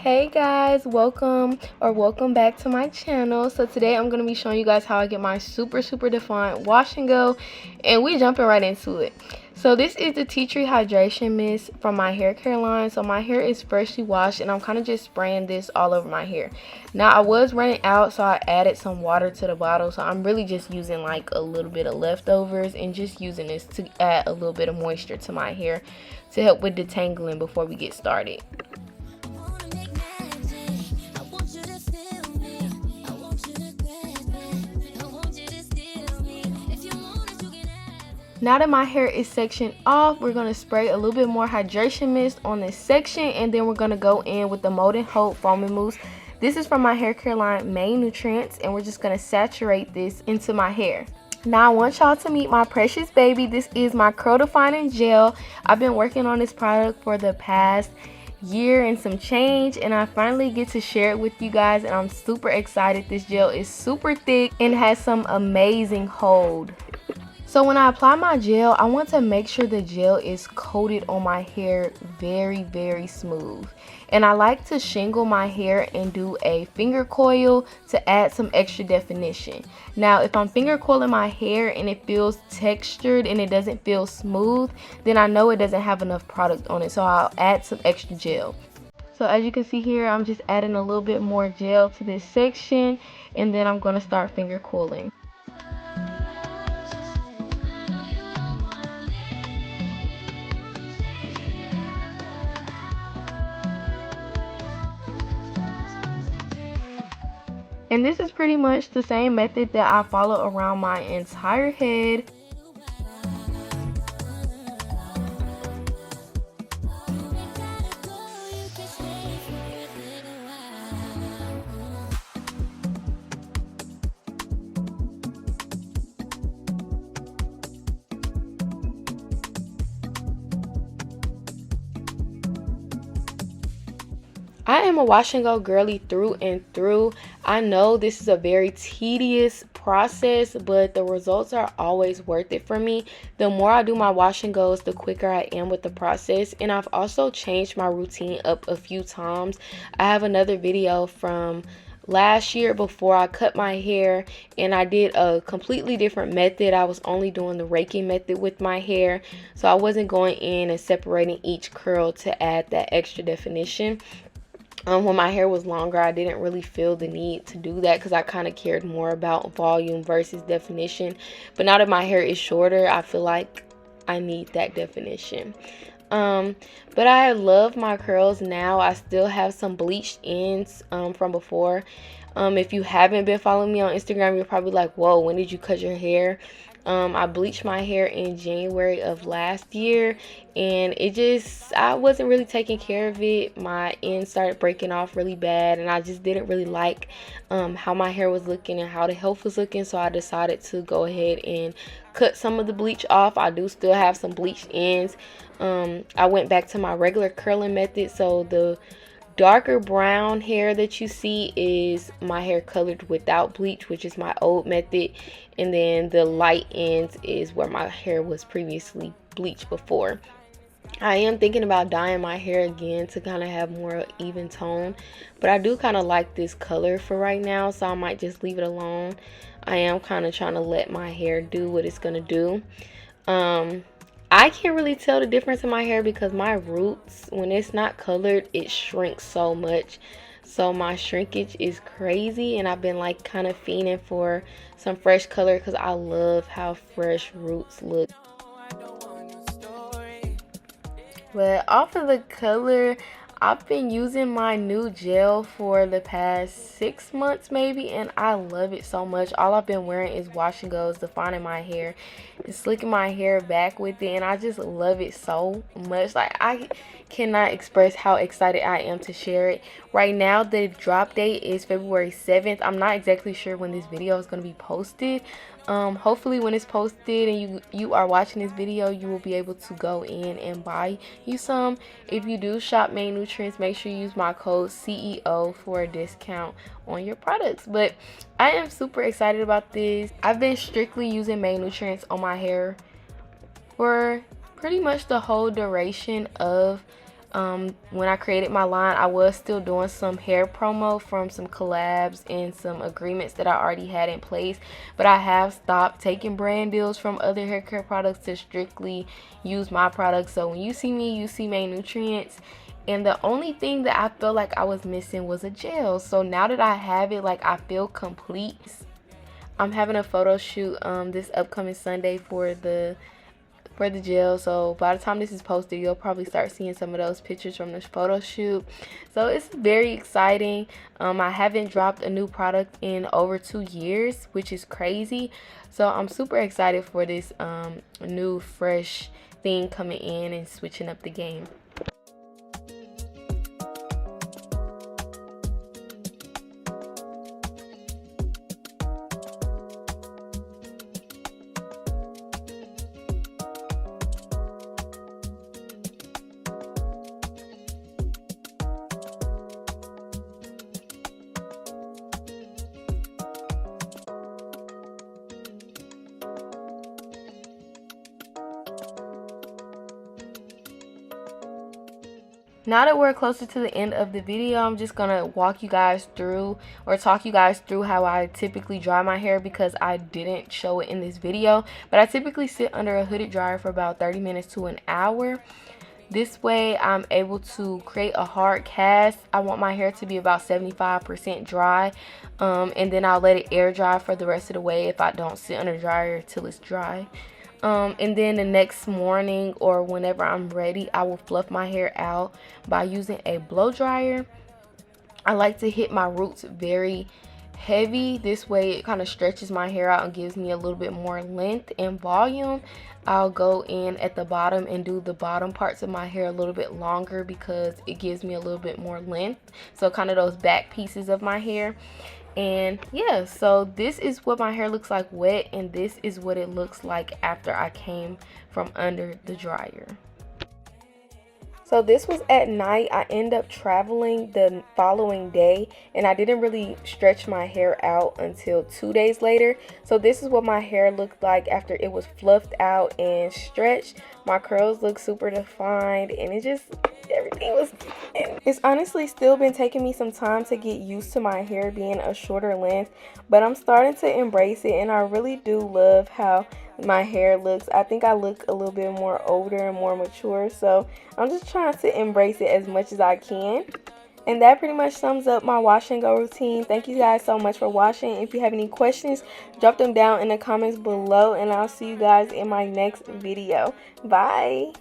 Hey guys, welcome back to my channel. So today I'm going to be showing you guys how I get my super defined wash and go, and we're jumping right into it. So this is the tea tree hydration mist from my hair care line. So my hair is freshly washed and I'm kind of just spraying this all over my hair. Now I was running out, so I added some water to the bottle, so I'm really just using like a little bit of leftovers and just using this to add a little bit of moisture to my hair to help with detangling before we get started. Now that my hair is sectioned off, we're going to spray a little bit more hydration mist on this section, and then we're going to go in with the Molten Hope Foaming Mousse. This is from my hair care line Main Nutrients, and we're just going to saturate this into my hair. Now I want y'all to meet my precious baby. This is my curl defining gel. I've been working on this product for the past year and some change, and I finally get to share it with you guys, and I'm super excited. This gel is super thick and has some amazing hold. So when I apply my gel, I want to make sure the gel is coated on my hair very smooth. And I like to shingle my hair and do a finger coil to add some extra definition. Now if I'm finger coiling my hair and it feels textured and it doesn't feel smooth, then I know it doesn't have enough product on it, so I'll add some extra gel. So as you can see here, I'm just adding a little bit more gel to this section, and then I'm going to start finger coiling. And this is pretty much the same method that I follow around my entire head. I am a wash and go girly through and through. I know this is a very tedious process, but the results are always worth it for me. The more I do my wash and goes, the quicker I am with the process. And I've also changed my routine up a few times. I have another video from last year before I cut my hair, and I did a completely different method. I was only doing the raking method with my hair, so I wasn't going in and separating each curl to add that extra definition. When my hair was longer, I didn't really feel the need to do that because I kind of cared more about volume versus definition. But now that my hair is shorter, I feel like I need that definition. But I love my curls now. I still have some bleached ends from before. If you haven't been following me on Instagram, you're probably like, whoa, when did you cut your hair? I bleached my hair in January of last year, and I wasn't really taking care of it. My ends started breaking off really bad, and I just didn't really like how my hair was looking and how the health was looking, so I decided to go ahead and cut some of the bleach off. I do still have some bleached ends. I went back to my regular curling method, so the darker brown hair that you see is my hair colored without bleach, which is my old method, and then the light ends is where my hair was previously bleached before. I am thinking about dyeing my hair again to kind of have more even tone, but I do kind of like this color for right now, so I might just leave it alone. I am kind of trying to let my hair do what it's gonna do. I can't really tell the difference in my hair because my roots, when it's not colored, it shrinks so much. So my shrinkage is crazy, and I've been like kind of fiending for some fresh color because I love how fresh roots look. But off of the color, I've been using my new gel for the past 6 months maybe, and I love it so much. All I've been wearing is wash and goes, defining my hair and slicking my hair back with it, and I just love it so much. Like, I cannot express how excited I am to share it. Right now the drop date is February 7th. I'm not exactly sure when this video is going to be posted. Hopefully when it's posted and you are watching this video, you will be able to go in and buy you some. If you do shop Main Nutrients, make sure you use my code CEO for a discount on your products. But I am super excited about this. I've been strictly using Main Nutrients on my hair for pretty much the whole duration of When I created my line, I was still doing some hair promo from some collabs and some agreements that I already had in place, but I have stopped taking brand deals from other hair care products to strictly use my products. So when you see me, you see my nutrients. And the only thing that I felt like I was missing was a gel. So now that I have it, like, I feel complete. I'm having a photo shoot this upcoming Sunday for the gel, so by the time this is posted, you'll probably start seeing some of those pictures from this photo shoot. So it's very exciting. I haven't dropped a new product in over 2 years, which is crazy. So I'm super excited for this new fresh thing coming in and switching up the game. Now that we're closer to the end of the video, I'm just gonna walk you guys through, or talk you guys through, how I typically dry my hair, because I didn't show it in this video. But I typically sit under a hooded dryer for about 30 minutes to an hour. This way I'm able to create a hard cast. I want my hair to be about 75% dry, and then I'll let it air dry for the rest of the way if I don't sit under the dryer till it's dry. And then the next morning, or whenever I'm ready, I will fluff my hair out by using a blow dryer. I like to hit my roots very heavy. This way it kind of stretches my hair out and gives me a little bit more length and volume. I'll go in at the bottom and do the bottom parts of my hair a little bit longer because it gives me a little bit more length. So kind of those back pieces of my hair. And yeah, so this is what my hair looks like wet, and this is what it looks like after I came from under the dryer. So this was at night. I ended up traveling the following day, and I didn't really stretch my hair out until 2 days later. So this is what my hair looked like after it was fluffed out and stretched. My curls look super defined, and it just, everything was, it's honestly still been taking me some time to get used to my hair being a shorter length, but I'm starting to embrace it, and I really do love how my hair looks. I think I look a little bit more older and more mature, so I'm just trying to embrace it as much as I can. And that pretty much sums up my wash and go routine. Thank you guys so much for watching. If you have any questions, drop them down in the comments below, and I'll see you guys in my next video. Bye.